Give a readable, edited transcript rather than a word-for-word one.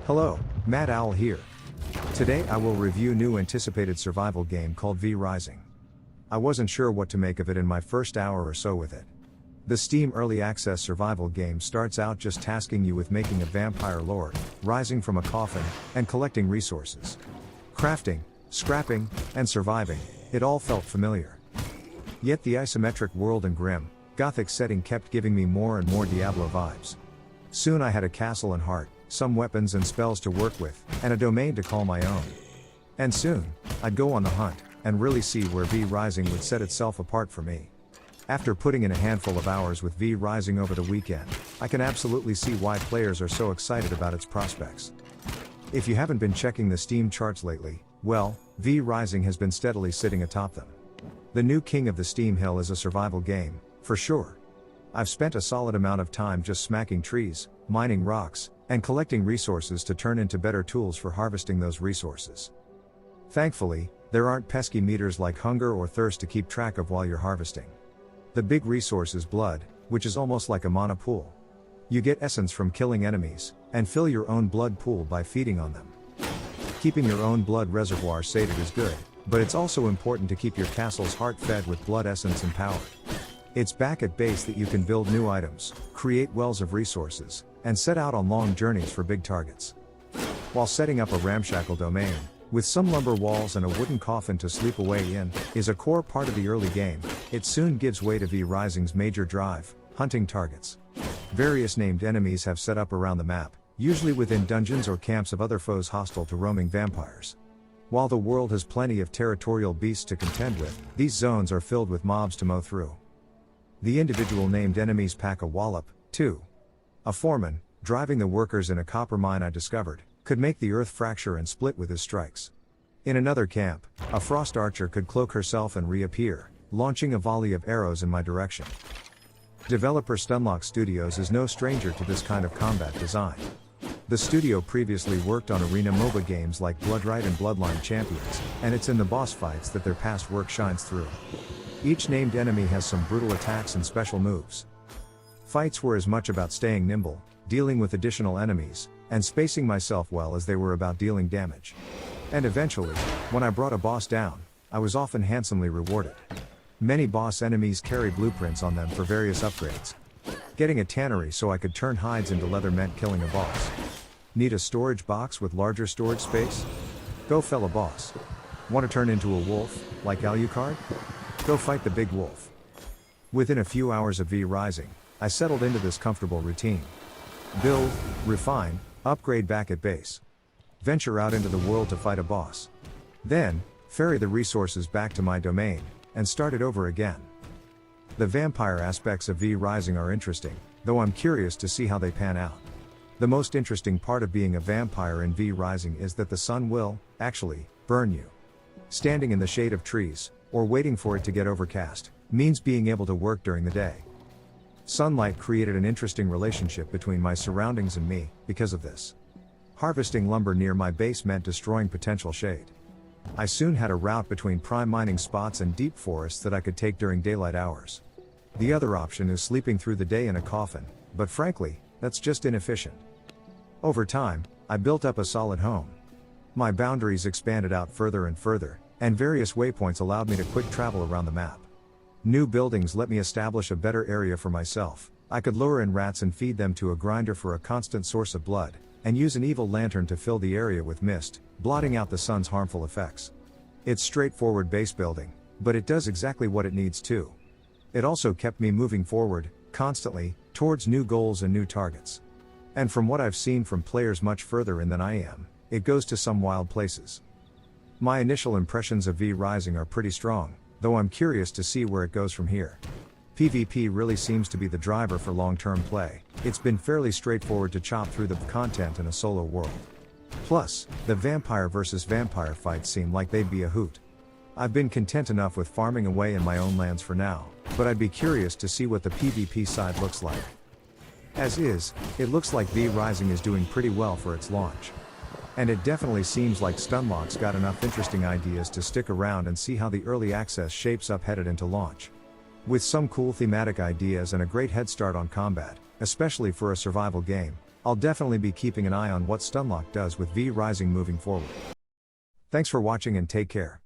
Hello, Matt Owl here. Today I will review new anticipated survival game called V Rising. I wasn't sure what to make of it in my first hour or so with it. The Steam Early Access survival game starts out just tasking you with making a vampire lord, rising from a coffin, and collecting resources. Crafting, scrapping, and surviving, it all felt familiar. Yet the isometric world and grim, gothic setting kept giving me more and more Diablo vibes. Soon I had a castle and heart, some weapons and spells to work with, and a domain to call my own. And soon, I'd go on the hunt, and really see where V Rising would set itself apart for me. After putting in a handful of hours with V Rising over the weekend, I can absolutely see why players are so excited about its prospects. If you haven't been checking the Steam charts lately, well, V Rising has been steadily sitting atop them. The new king of the Steam Hill is a survival game, for sure. I've spent a solid amount of time just smacking trees, mining rocks, and collecting resources to turn into better tools for harvesting those resources. Thankfully, there aren't pesky meters like hunger or thirst to keep track of while you're harvesting. The big resource is blood, which is almost like a mana pool. You get essence from killing enemies, and fill your own blood pool by feeding on them. Keeping your own blood reservoir sated is good, but it's also important to keep your castle's heart fed with blood essence and power. It's back at base that you can build new items, create wells of resources, and set out on long journeys for big targets. While setting up a ramshackle domain, with some lumber walls and a wooden coffin to sleep away in, is a core part of the early game, it soon gives way to V Rising's major drive, hunting targets. Various named enemies have set up around the map, usually within dungeons or camps of other foes hostile to roaming vampires. While the world has plenty of territorial beasts to contend with, these zones are filled with mobs to mow through. The individual named enemies pack a wallop, too. A foreman, driving the workers in a copper mine I discovered, could make the earth fracture and split with his strikes. In another camp, a frost archer could cloak herself and reappear, launching a volley of arrows in my direction. Developer Stunlock Studios is no stranger to this kind of combat design. The studio previously worked on arena MOBA games like Bloodright and Bloodline Champions, and it's in the boss fights that their past work shines through. Each named enemy has some brutal attacks and special moves. Fights were as much about staying nimble, dealing with additional enemies, and spacing myself well as they were about dealing damage. And eventually, when I brought a boss down, I was often handsomely rewarded. Many boss enemies carry blueprints on them for various upgrades. Getting a tannery so I could turn hides into leather meant killing a boss. Need a storage box with larger storage space? Go fell a boss. Want to turn into a wolf, like Alucard? Go fight the big wolf. Within a few hours of V Rising, I settled into this comfortable routine. Build, refine, upgrade back at base. Venture out into the world to fight a boss. Then, ferry the resources back to my domain, and start it over again. The vampire aspects of V Rising are interesting, though I'm curious to see how they pan out. The most interesting part of being a vampire in V Rising is that the sun will, actually, burn you. Standing in the shade of trees, or waiting for it to get overcast, means being able to work during the day. Sunlight created an interesting relationship between my surroundings and me, because of this. Harvesting lumber near my base meant destroying potential shade. I soon had a route between prime mining spots and deep forests that I could take during daylight hours. The other option is sleeping through the day in a coffin, but frankly, that's just inefficient. Over time, I built up a solid home. My boundaries expanded out further and further, and various waypoints allowed me to quick travel around the map. New buildings let me establish a better area for myself. I could lure in rats and feed them to a grinder for a constant source of blood, and use an evil lantern to fill the area with mist, blotting out the sun's harmful effects. It's straightforward base building, but it does exactly what it needs to. It also kept me moving forward, constantly, towards new goals and new targets. And from what I've seen from players much further in than I am, it goes to some wild places. My initial impressions of V Rising are pretty strong, though I'm curious to see where it goes from here. PvP really seems to be the driver for long-term play. It's been fairly straightforward to chop through the content in a solo world. Plus, the vampire versus vampire fights seem like they'd be a hoot. I've been content enough with farming away in my own lands for now, but I'd be curious to see what the PvP side looks like. As is, it looks like V Rising is doing pretty well for its launch. And it definitely seems like Stunlock's got enough interesting ideas to stick around and see how the early access shapes up headed into launch. With some cool thematic ideas and a great head start on combat, especially for a survival game, I'll definitely be keeping an eye on what Stunlock does with V Rising moving forward. Thanks for watching and take care.